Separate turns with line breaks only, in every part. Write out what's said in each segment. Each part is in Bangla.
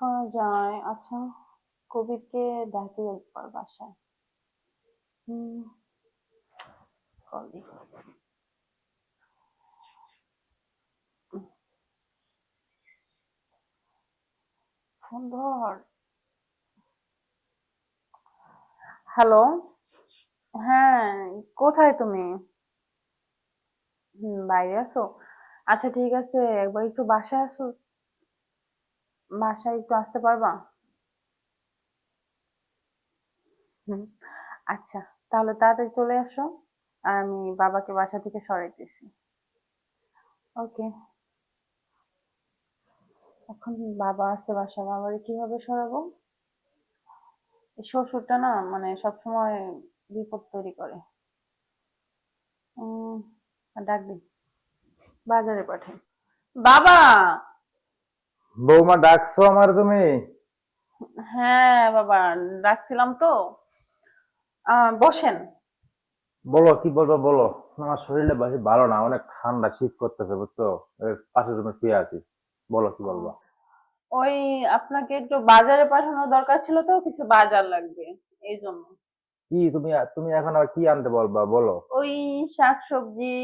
করা যায়? আচ্ছা, কবিরকে ডাকি একবার বাসায়। হুম, কল দিই। ফোন ধর। হ্যালো। হ্যাঁ, কোথায় তুমি? বাইরে আছো? আচ্ছা ঠিক আছে, একবার একটু বাসায় আসো। বাসায় একটু আসতে পারবা? হুম, আচ্ছা, তাহলে তাড়াতাড়ি চলে আসো। আর আমি বাবাকে বাসা থেকে সরাইতেছি। ওকে। এখন বাবা আছে বাসায়, বাবারে কিভাবে সরাবো? এই শ্বশুরটা না মানে সবসময় বিপদ তৈরি করে। উম ডাক দিই, বাজারে পাঠাই। বাবা!
বৌমা ডাকছো আমার তুমি?
হ্যাঁ বাবা, ডাকছিলাম তো। বসেন।
বলো কি বলবো বলো। আমার শরীরটা বেশি ভালো না, অনেক ঠান্ডা শীত করতেছে বুঝছো। পাশের রুমে শুয়ে আছি। বলো কি বলবা।
আহ, ওই আপনাকে একটু বাজারে পাঠানোর দরকার ছিল তো, কিছু বাজার লাগবে এই জন্য।
কি তুমি তুমি এখন আবার কি আনতে বলবা বলো।
ওই শাকসবজি,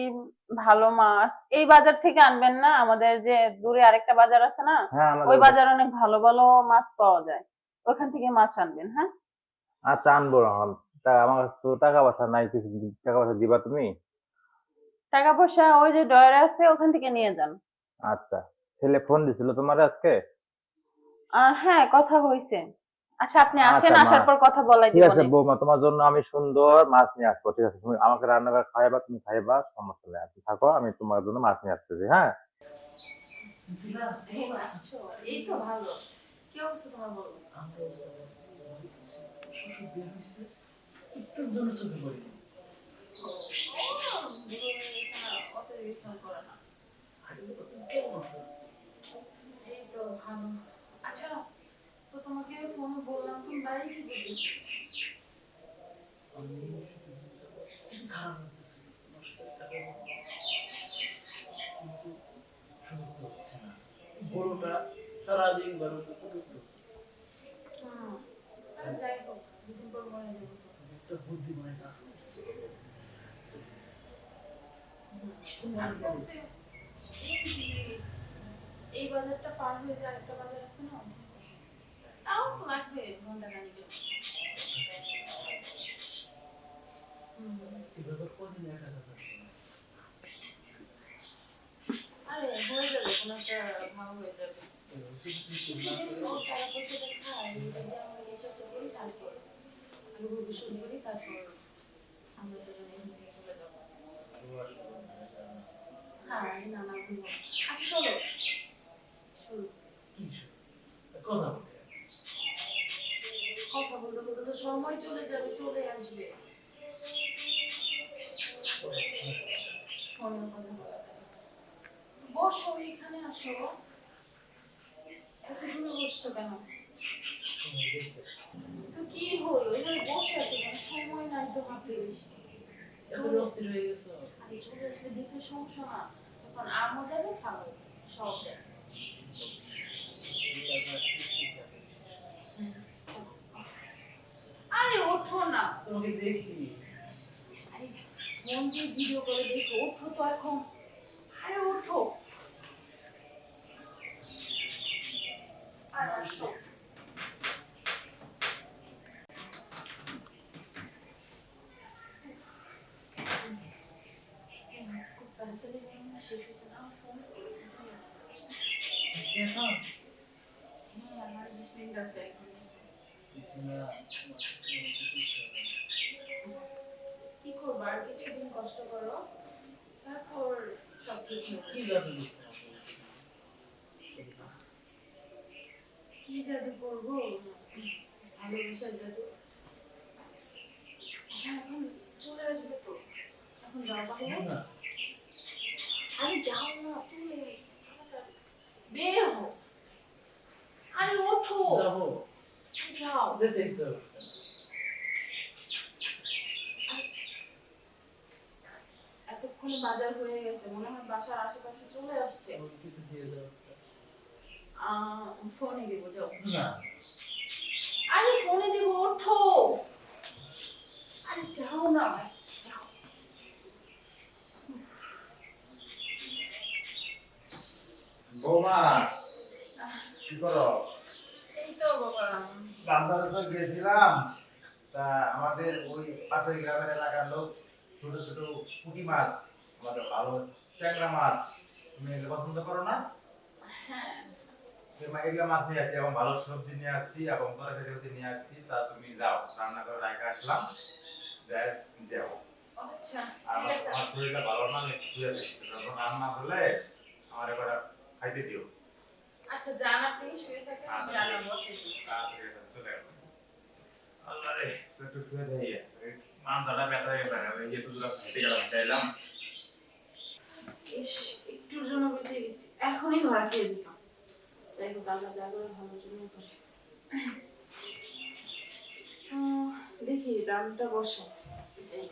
ভালো মাছ এই বাজার থেকে আনবেন না, আমাদের যে দূরে আরেকটা বাজার আছে না,
হ্যাঁ
ওই
আমাদের
বাজারে অনেক ভালো ভালো মাছ পাওয়া যায়। ওখান থেকে মাছ আনবেন, হ্যাঁ?
আচ্ছা আনবো এখন। তা আমার কাছে তো টাকা পয়সা নাই, কিছু টাকা পয়সা দিবা তুমি?
টাকা পয়সা ওই যে ডয়ারে আছে, ওখান থেকে নিয়ে যান।
আচ্ছা। ছেলে ফোন দিছিল তোমার আজকে?
হ্যাঁ, কথা হয়েছে। আচ্ছা আপনি আসেন,
আচ্ছা মা,
আসার পর কথা বলাই
ঠিক আছে
দিবনে।
বৌমা, তোমার জন্য আমি সুন্দর মাছ নিয়ে আসবো, ঠিক আছে? তুমি আমাকে রান্না করে খাইবা, তুমি খাইবা, সমস্যা নেই। আচ্ছা, থাকো, আমি তোমার জন্য মাছ নিয়ে আসতেছি, হ্যাঁ।
এই আসছো, এই তো ভালো। কি অবস্থা তোমার বলো? বুড়ো হয়ে গেছে না, অত ইসলাম করে না। এই তো ভালো। আচ্ছা, তো তোমাকে ফোন বললাম, তুমি বাইরে কি করতেছো? হুম, যাই হোক, দুদিন পর মরে যাবো তো। আস্তে আস্তে এই বাজারটা পার হয়ে যায় আরেকটা বাজার আছে না, ওখানে করতেছি। তাও তো লাগবে ঘন্টা খানিকের। আরে হয়ে যাবে, কোনো একটা ভালো হয়ে যাবে। কিছুদিন ওর টাকা পয়সাটা খাই, যদি আমরা কিছু একটা করি তারপর আগে ভবিষ্যৎ করি, তারপর আমরা দুজনে এখান থেকে চলে যাবো। হ্যাঁ, এই নানা ঘুরবো। আচ্ছা চলো শুরু। কথা বলতে বলতে তো সময় চলে যাবে, চলে আসবে। ফোনে কথা বলা যায়। বসো, এখানে আসো। এত দূরে বসছো কেন? তো কি হলো, এখানে বসে আছো কেন? সময় নাই তো হাতে বেশি। আরে চলে আসলে দেখলে সমস্যা না। তখন আমও যাবে, ছাড়ো, সব যাবে। আরে ওঠো না। আরে ফোন দিয়ে ভিডিও করে দেখো, ওঠো তো এখন। আরে ওঠো। আর আসো। খুব তাড়াতাড়ি শেষ হয়েছে না ফোন? হ্যাঁ, আমার 20 মিনিট আছে এখন। কি করবো, আর কিছুদিন কষ্ট করো, তারপর সব ঠিক হয়ে যাবে। কি জাদু করবো? ভালোবাসার জাদু। আচ্ছা এখন চলে আসবে তো, এখন যাও তাহলে। আরে যাও না, চলে আসবে তাড়াতাড়ি। বের হও। আরে ওঠো। যাও। এতক্ষণে বাজার হয়ে গেছে, মনে হয় বাসার আশেপাশে চলে আসছে। ফোনে দিব যাও।
না
আরে ফোনে দিব, ওঠো। আরে যাও না, যাও।
বৌমা কি করো?
এই তো বাবা।
বাজারে তো গেছিলাম, তা আমাদের ওই পাশের গ্রামের এলাকার লোক ছোট ছোট পুঁটি মাছ, আমাদের ভালো ট্যাংরা মাছ, তুমি এগুলো পছন্দ করো না?
হ্যাঁ।
এগুলো মাছ নিয়ে আসছি এবং ভালো সবজি নিয়ে আসছি এবং তরকারি নিয়ে আসছি, তা তুমি যাও রান্না করে রেখে আসলাম, যাই দেও।
আচ্ছা
আর
ঠিক আছে।
আমার শরীরটা ভালো না, আমি একটু শুয়ে থাকি, যখন রান্না হলে আমার এবার খাইতে দিও।
আচ্ছা যান, আপনি শুয়ে থাকেন, আমি রান্না বসিয়ে দিচ্ছি।
ঠিক আছে, চলে যাও। আল্লাহ রে, একটু শুয়ে থাকি, মাথাটা ব্যথা হয়ে গেছে, এই যে দুটো হেঁটে গেলাম চাইলাম।
ইস, একটুর জন্য বেঁচে গেছি, এখনই ধরা খেয়ে যেতাম। যাই হোক, আল্লাহ যা করে ভালোর জন্যই করে। দেখি রান্নাটা বসে যাই।